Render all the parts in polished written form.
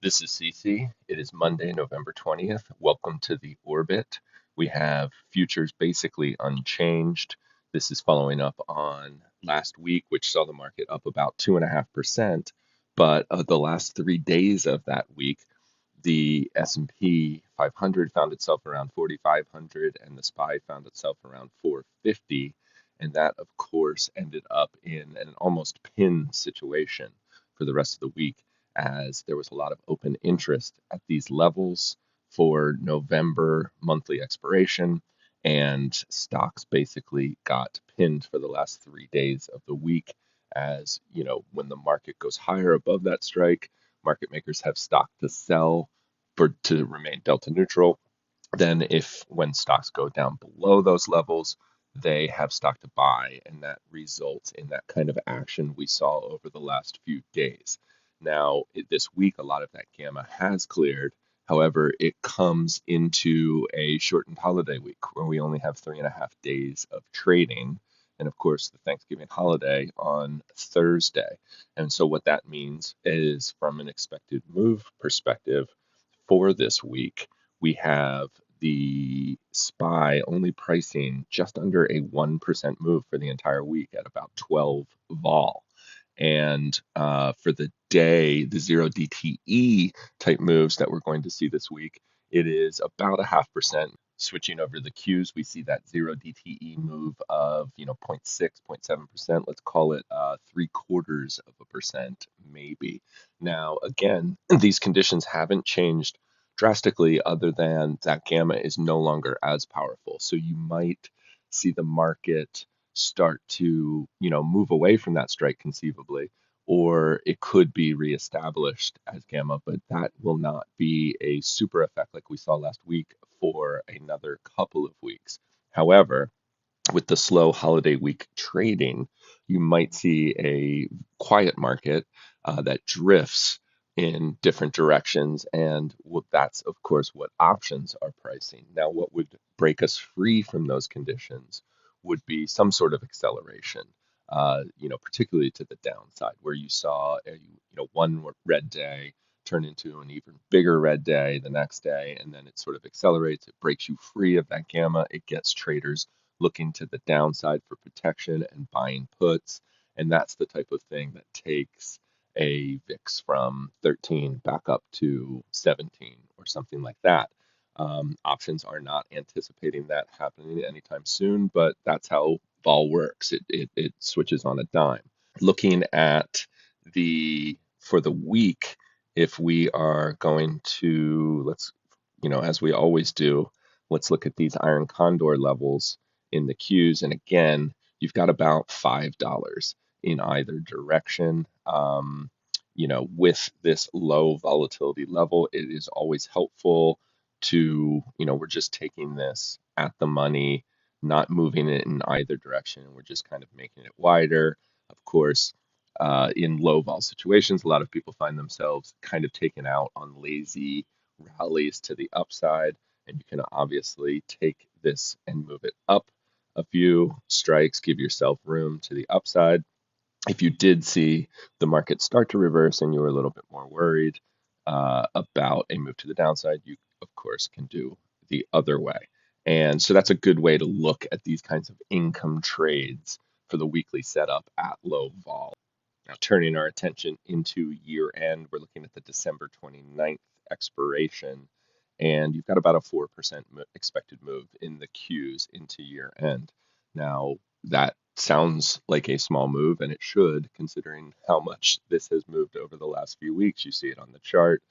This is CC. It is Monday, November 20th. Welcome to the Orbit. We have futures basically unchanged. This is following up on last week, which saw the market up about 2.5%. But the last 3 days of that week, the S&P 500 found itself around 4,500 and the SPY found itself around 450. And that, of course, ended up in an almost pin situation for the rest of the week, as there was a lot of open interest at these levels for November monthly expiration, and stocks basically got pinned for the last 3 days of the week. As you know, when the market goes higher above that strike, market makers have stock to sell to remain delta neutral. Then when stocks go down below those levels, they have stock to buy, and that results in that kind of action we saw over the last few days. Now, this week, a lot of that gamma has cleared. However, it comes into a shortened holiday week where we only have 3.5 days of trading. And of course, the Thanksgiving holiday on Thursday. And so, what that means is, from an expected move perspective for this week, we have the SPY only pricing just under a 1% move for the entire week at about 12 vol. And for the day, the 0 DTE type moves that we're going to see this week, it is about 0.5%. Switching over to the Qs, we see that 0 DTE move of 0.6, 0.7%. Let's call it 0.75%, maybe. Now, again, these conditions haven't changed drastically, other than that gamma is no longer as powerful. So you might see the market start to move away from that strike conceivably, or it could be reestablished as gamma, but that will not be a super effect like we saw last week for another couple of weeks. However, with the slow holiday week trading, you might see a quiet market that drifts in different directions, and that's of course what options are pricing. Now, what would break us free from those conditions would be some sort of acceleration, particularly to the downside, where you saw one red day turn into an even bigger red day the next day, and then it sort of accelerates. It breaks you free of that gamma. It gets traders looking to the downside for protection and buying puts, and that's the type of thing that takes a VIX from 13 back up to 17 or something like that. Options are not anticipating that happening anytime soon, but that's how vol works. It switches on a dime. Looking at for the week, if we are going to, as we always do, let's look at these iron condor levels in the Qs. And again, you've got about $5 in either direction. With this low volatility level, it is always helpful to, we're just taking this at the money, not moving it in either direction. We're just kind of making it wider. Of course, in low vol situations, a lot of people find themselves kind of taken out on lazy rallies to the upside, and you can obviously take this and move it up a few strikes, give yourself room to the upside. If you did see the market start to reverse and you were a little bit more worried about a move to the downside, you, of course, can do the other way. And so that's a good way to look at these kinds of income trades for the weekly setup at low vol. Now, turning our attention into year end, we're looking at the December 29th expiration, and you've got about a 4% expected move in the Qs into year end. Now, that sounds like a small move, and it should, considering how much this has moved over the last few weeks. You see it on the chart.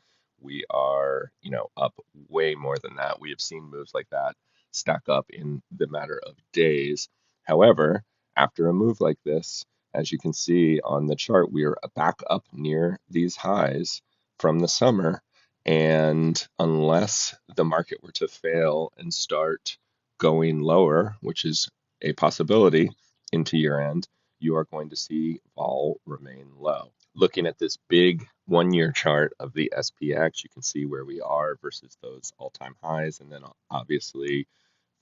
We are, up way more than that. We have seen moves like that stack up in the matter of days. However, after a move like this, as you can see on the chart, we are back up near these highs from the summer. And unless the market were to fail and start going lower, which is a possibility into year end, you are going to see vol remain low. Looking at this big 1-year chart of the SPX, you can see where we are versus those all-time highs. And then obviously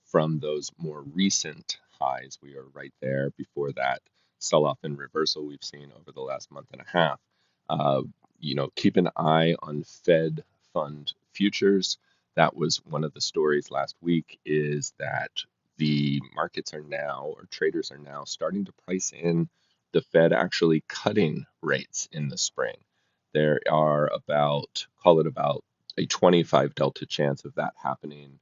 from those more recent highs, we are right there before that sell-off and reversal we've seen over the last month and a half. keep an eye on Fed fund futures. That was one of the stories last week, is that the markets are now, or traders are now, starting to price in the Fed actually cutting rates in the spring. There are call it about a 25 delta chance of that happening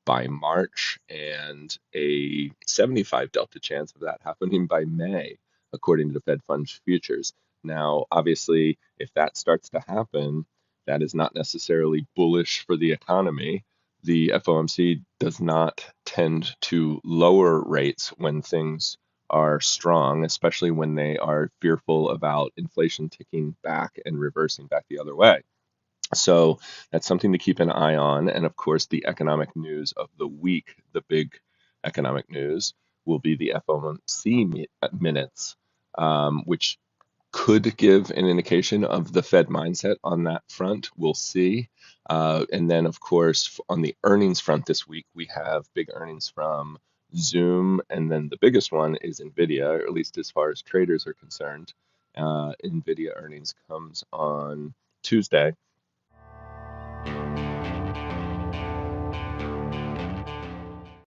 by March, and a 75 delta chance of that happening by May, according to the Fed funds futures. Now, obviously, if that starts to happen, that is not necessarily bullish for the economy. The FOMC does not tend to lower rates when things are strong, especially when they are fearful about inflation ticking back and reversing back the other way. So that's something to keep an eye on. And of course, the economic news of the week, the big economic news, will be the FOMC minutes, which could give an indication of the Fed mindset on that front. We'll see. And then, of course, on the earnings front this week, we have big earnings from Zoom, and then the biggest one is NVIDIA, or at least as far as traders are concerned. NVIDIA earnings comes on Tuesday.